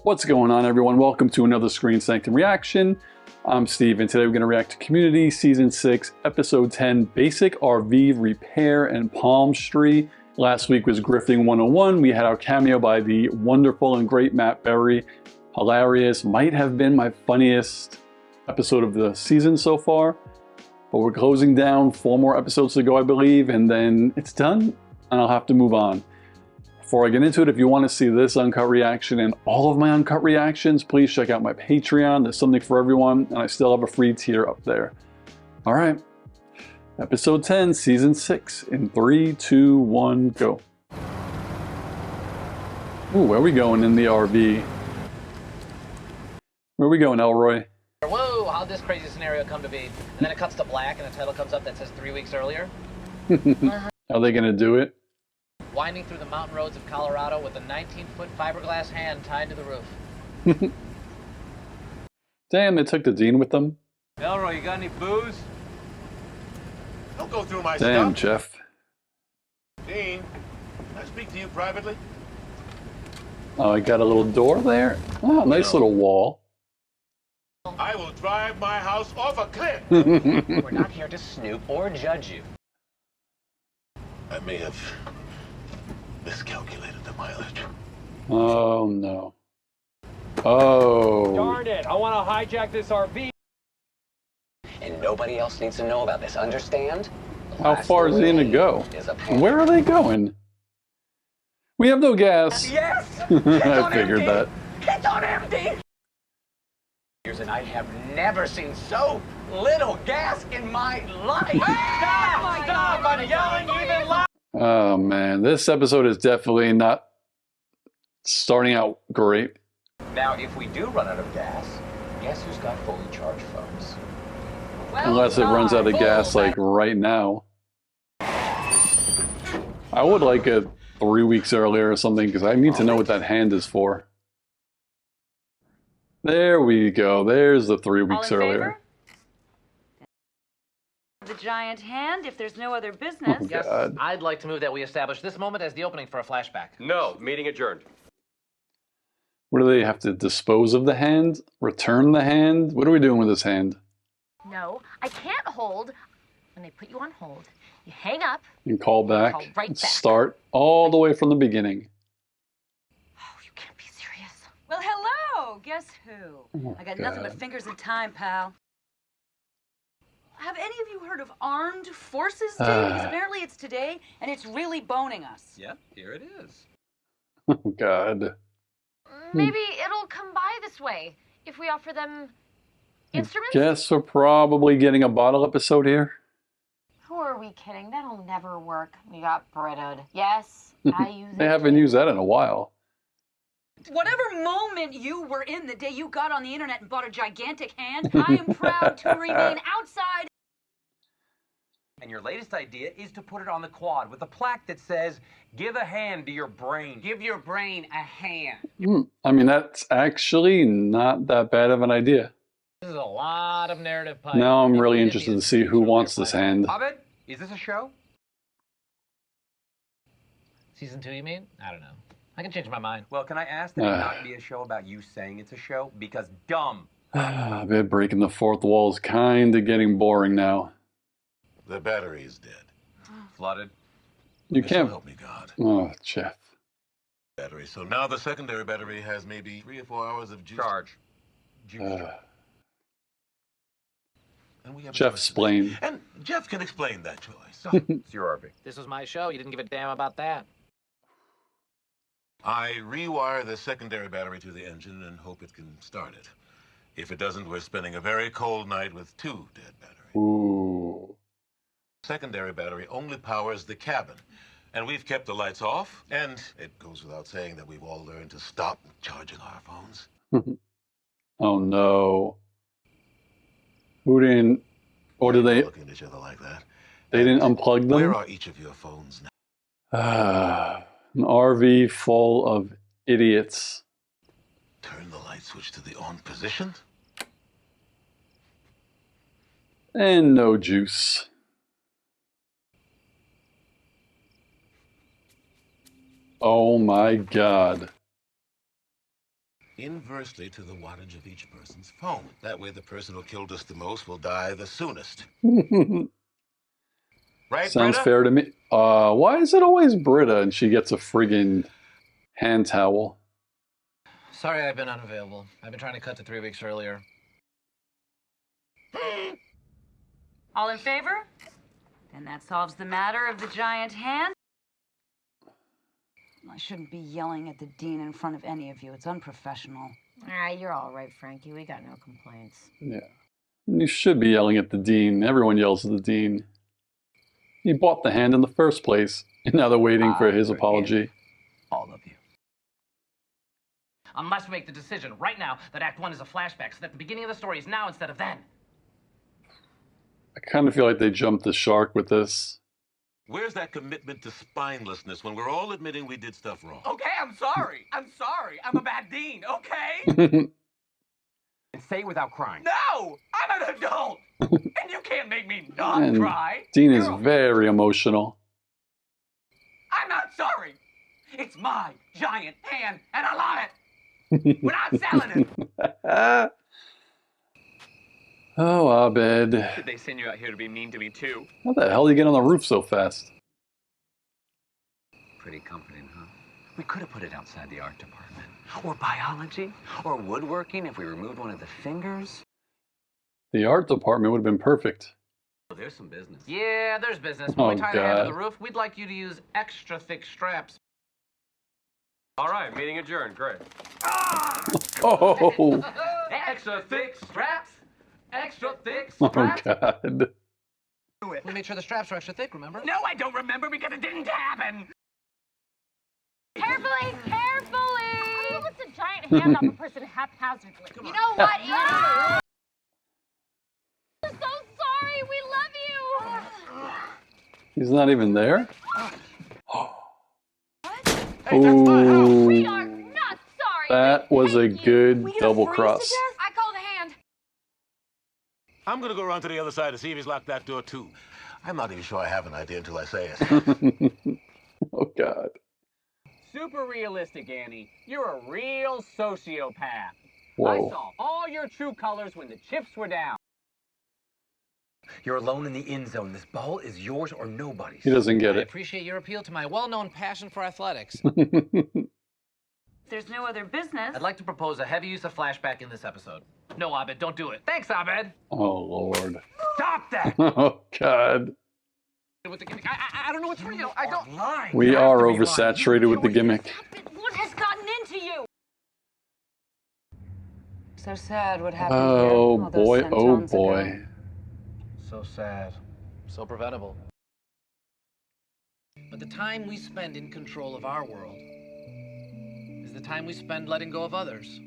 What's going on, everyone? Welcome to another Screen Sanctum reaction. I'm Steve, and today we're going to react to Community Season 6, Episode 10, Basic RV Repair and Palmistry. Last week was Grifting 101. We had our cameo by the wonderful and great Matt Berry. Hilarious. Might have been my funniest episode of the season so far. But we're closing down 4 more episodes to go, I believe, and then it's done, and I'll have to move on. Before I get into it, if you want to see this uncut reaction and all of my uncut reactions, please check out my Patreon. There's something for everyone, and I still have a free tier up there. All right, Episode 10, Season 6, in 3, 2, 1, go. Ooh, where are we going in the RV? Where are we going, Elroy? Whoa, how'd this crazy scenario come to be? And then it cuts to black and the title comes up that says 3 weeks earlier. Are they going to do it? Winding through the mountain roads of Colorado with a 19-foot fiberglass hand tied to the roof. Damn, they took the Dean with them. Elroy, you got any booze? Don't go through my Damn, stuff. Jeff. Dean, can I speak to you privately? Oh, I got a little door there. Oh, nice little wall. I will drive my house off a cliff. We're not here to snoop or judge you. I may have miscalculated the mileage. Oh, no. Oh. Darn it, I want to hijack this RV. And nobody else needs to know about this, understand? How far is he going to go? Where are they going? We have no gas. Yes! I figured that. It's on empty! And I have never seen so little gas in my life. Stop! I'm yelling even louder. Oh, man. This episode is definitely not starting out great. Now, if we do run out of gas, guess who's got fully charged phones? Unless it runs out of gas, like, right now. I would like it 3 weeks earlier or something, because I need to know what that hand is for. There we go. There's the 3 weeks earlier. The giant hand, if there's no other business. Oh, Yes, God. I'd like to move that we establish this moment as the opening for a flashback. No, meeting adjourned. What do they have to dispose of the hand? Return the hand? What are we doing with this hand? No, I can't hold. When they put you on hold, you hang up. And call back. Call right And back. start all the way from the beginning. Oh, you can't be serious. Well, hello. Guess who? Oh, I got nothing but God. fingers and time, pal. Have any of you heard of Armed Forces Day? Because apparently it's today, and it's really boning us. Yep, here it is. Oh, God. Maybe it'll come by this way if we offer them instruments. Guess we're probably getting a bottle episode here. Who are we kidding? That'll never work. We got Britoed. Yes, I use it. They haven't used that in a while. Whatever moment you were in the day you got on the internet and bought a gigantic hand, I am proud to remain outside. And your latest idea is to put it on the quad with a plaque that says, "Give a hand to your brain." Give your brain a hand. I mean, that's actually not that bad of an idea. This is a lot of narrative pipe. Now I'm And really we did interested to these see who things wants from this their hand. Hobbit, is this a show? Season 2, you mean? I don't know. I can change my mind. Well, can I ask that it not be a show about you saying it's a show? Because dumb. I bet breaking the fourth wall is kind of getting boring now. The battery is dead. Flooded. You So can't. help me God. Oh, Jeff. Battery. So now the secondary battery has maybe 3 or 4 hours of juice. Charge. Juice. And we have a Jeff choice to explain. make. And Jeff can explain that choice. So, it's your RV. This was my show. You didn't give a damn about that. I rewire the secondary battery to the engine and hope it can start it. If it doesn't, we're spending a very cold night with 2 dead batteries. Ooh. Secondary battery only powers the cabin. And we've kept the lights off. And it goes without saying that we've all learned to stop charging our phones. Oh, no. Who didn't... Or did they... Looking at each other like that. They didn't unplug them? Where are each of your phones now? An RV full of idiots. Turn the light switch to the on position. And no juice. Oh my God. inversely to the wattage of each person's phone. That way the person who killed us the most will die the soonest. Right, Sounds Britta? fair to me. Why is it always Britta and she gets a friggin' hand towel? Sorry I've been unavailable. I've been trying to cut to 3 weeks earlier. All in favor? Then that solves the matter of the giant hand. I shouldn't be yelling at the dean in front of any of you. It's unprofessional. You're all right, Frankie. We got no complaints. Yeah. You should be yelling at the dean. Everyone yells at the dean. He bought the hand in the first place, and now they're waiting for his apology. All of you. Unless we make the decision right now that Act 1 is a flashback, so that the beginning of the story is now instead of then. I kind of feel like they jumped the shark with this. Where's that commitment to spinelessness when we're all admitting we did stuff wrong? Okay, I'm sorry. I'm sorry. I'm a bad dean, okay? And say it without crying. No! I'm an adult! And you can't make me not And cry. Dean is You're a- very emotional. I'm not sorry. It's my giant hand, and I love it. We're not selling it. Oh, Abed. Did they send you out here to be mean to me, too? How the hell did you get on the roof so fast? Pretty comforting, huh? We could have put it outside the art department. Or biology. Or woodworking if we removed one of the fingers. The art department would have been perfect. Well, there's some business. Yeah, there's business. When we Oh, tie the hand to God. the roof, we'd like you to use extra thick straps. All right, meeting adjourned. Great. Oh, Extra thick straps. Extra thick oh straps. God. We made sure the straps were extra thick, remember? No, I don't remember because it didn't happen. Carefully, carefully! Who puts a giant hand on a person haphazardly? You know what? We're so sorry. We love you. He's not even there? We Ooh, are not sorry. that was a Thank you. good double cross. I call the hand. I'm gonna go around to the other side to see if he's locked that door too. I'm not even sure I have an idea until I say it. Oh God. Super realistic, Annie. You're a real sociopath. I Whoa. saw all your true colors when the chips were down. You're alone in the end zone. This ball is yours or nobody's. He doesn't get I it. appreciate your appeal to my well-known passion for athletics. If there's no other business. I'd like to propose a heavy use of flashback in this episode. No, Abed, don't do it. Thanks, Abed. Oh Lord. Stop that. Oh God. With the gimmick. I don't know what's real. I don't. Lying. We You have are to be lying. oversaturated with the gimmick. What has gotten into you? So sad what happened Oh here. all those boy, oh centons boy. ago. So sad. So preventable. But the time we spend in control of our world is the time we spend letting go of others.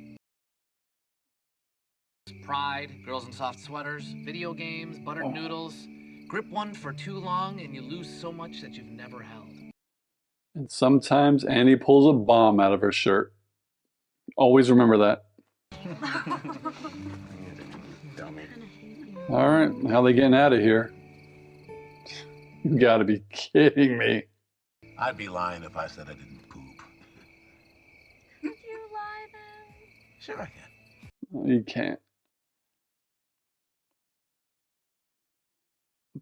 Pride, girls in soft sweaters, video games, buttered noodles. Grip one for too long and you lose so much that you've never held. And sometimes Annie pulls a bomb out of her shirt. Always remember that. All right, how they getting out of here? You gotta be kidding me. I'd be lying if I said I didn't poop. Could you lie then? Sure I can. You can't.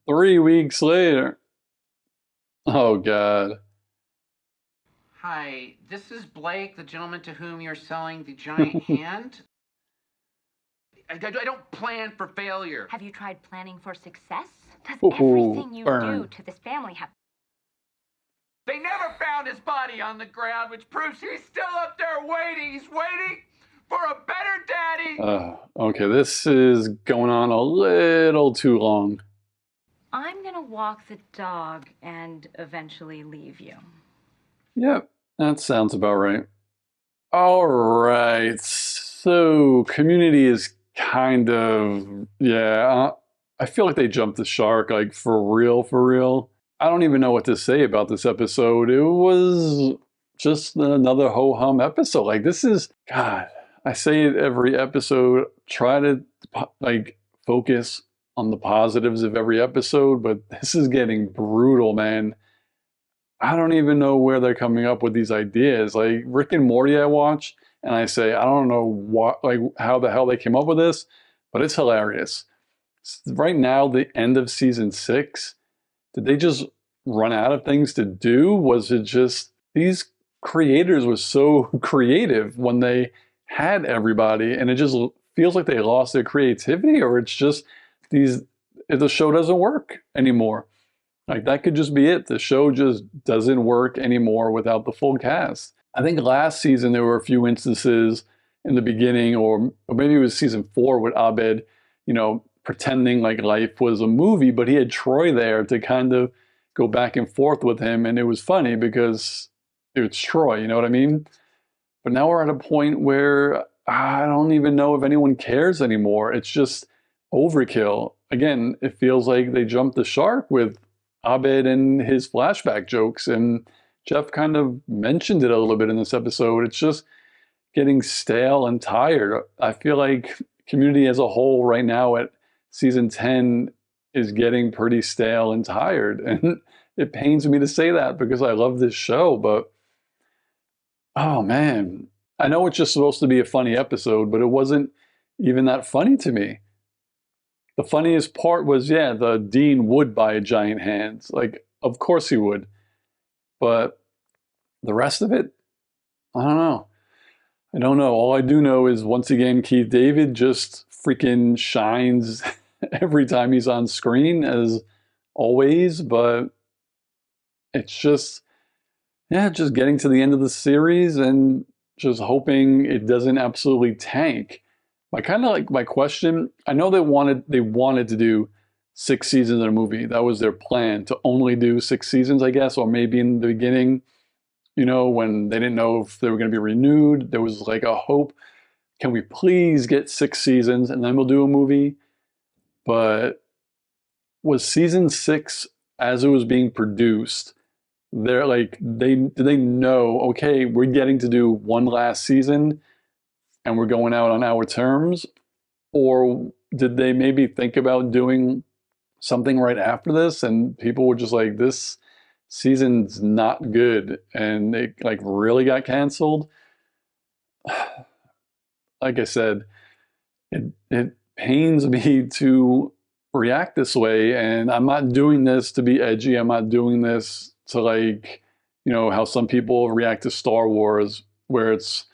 3 weeks later. Oh God. Hi, this is Blake, the gentleman to whom you're selling the giant hand. I don't plan for failure. Have you tried planning for success? Does Ooh, everything you burn. do to this family have... They never found his body on the ground, which proves he's still up there waiting. He's waiting for a better daddy. Okay, this is going on a little too long. I'm gonna walk the dog and eventually leave you. Yep, that sounds about right. All right, so Community is kind of, yeah, I feel like they jumped the shark, like for real, for real. I don't even know what to say about this episode. It was just another ho-hum episode. Like this is, God, I say it every episode, try to like focus on the positives of every episode, but this is getting brutal, man. I don't even know where they're coming up with these ideas. Like Rick and Morty I watch, and I say, I don't know what, like how the hell they came up with this, but it's hilarious. Right now, the end of season 6, did they just run out of things to do? Was it just these creators were so creative when they had everybody, and it just feels like they lost their creativity, or it's just the show doesn't work anymore. Like that could just be it. The show just doesn't work anymore without the full cast. I think last season there were a few instances in the beginning, or maybe it was season 4 with Abed, pretending like life was a movie, but he had Troy there to kind of go back and forth with him, and it was funny because it's Troy, you know what I mean? But now we're at a point where I don't even know if anyone cares anymore. It's just overkill. Again, it feels like they jumped the shark with Abed and his flashback jokes, and Jeff kind of mentioned it a little bit in this episode. It's just getting stale and tired. I feel like Community as a whole right now at season 10 is getting pretty stale and tired. And it pains me to say that because I love this show, but oh man, I know it's just supposed to be a funny episode, but it wasn't even that funny to me. The funniest part was, yeah, the Dean would buy a giant hand. Like, of course he would. But the rest of it, I don't know. I don't know. All I do know is, once again, Keith David just freaking shines every time he's on screen, as always. But it's just, yeah, just getting to the end of the series and just hoping it doesn't absolutely tank. My question, I know they wanted to do 6 seasons in a movie. That was their plan, to only do 6 seasons, I guess, or maybe in the beginning, when they didn't know if they were going to be renewed, there was like a hope. Can we please get 6 seasons and then we'll do a movie? But was season 6, as it was being produced, did they know, okay, we're getting to do one last season and we're going out on our terms? Or did they maybe think about doing something right after this and people were just like, this season's not good, and it like really got canceled? Like I said, it pains me to react this way, and I'm not doing this to be edgy. I'm not doing this to how some people react to Star Wars, where it's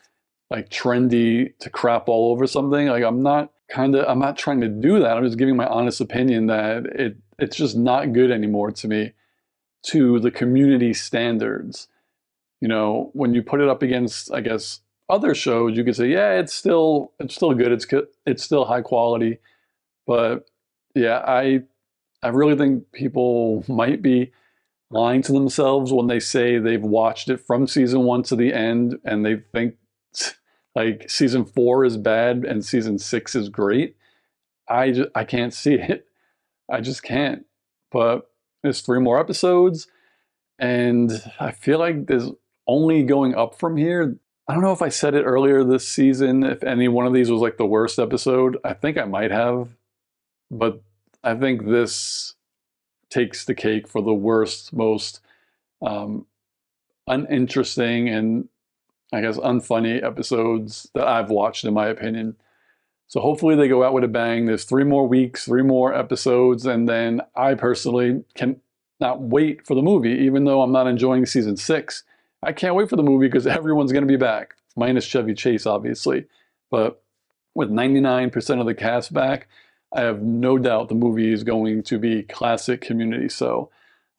like trendy to crap all over something. Like I'm not trying to do that. I'm just giving my honest opinion that it's just not good anymore to me, to the Community standards. When you put it up against, I guess, other shows, you could say, yeah, it's still good. It's still high quality. But yeah, I really think people might be lying to themselves when they say they've watched it from season 1 to the end and they think like season 4 is bad and season 6 is great. I can't see it. I just can't. But there's 3 more episodes, and I feel like there's only going up from here. I don't know if I said it earlier this season, if any one of these was like the worst episode. I think I might have, but I think this takes the cake for the worst, most uninteresting and, I guess, unfunny episodes that I've watched, in my opinion. So hopefully they go out with a bang. There's 3 more weeks, 3 more episodes, and then I personally can not wait for the movie, even though I'm not enjoying season 6. I can't wait for the movie because everyone's going to be back, minus Chevy Chase, obviously. But with 99% of the cast back, I have no doubt the movie is going to be classic Community. So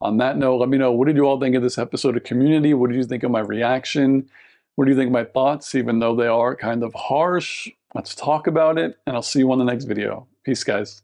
on that note, let me know, what did you all think of this episode of Community? What did you think of my reaction? What do you think of my thoughts, even though they are kind of harsh? Let's talk about it, and I'll see you on the next video. Peace, guys.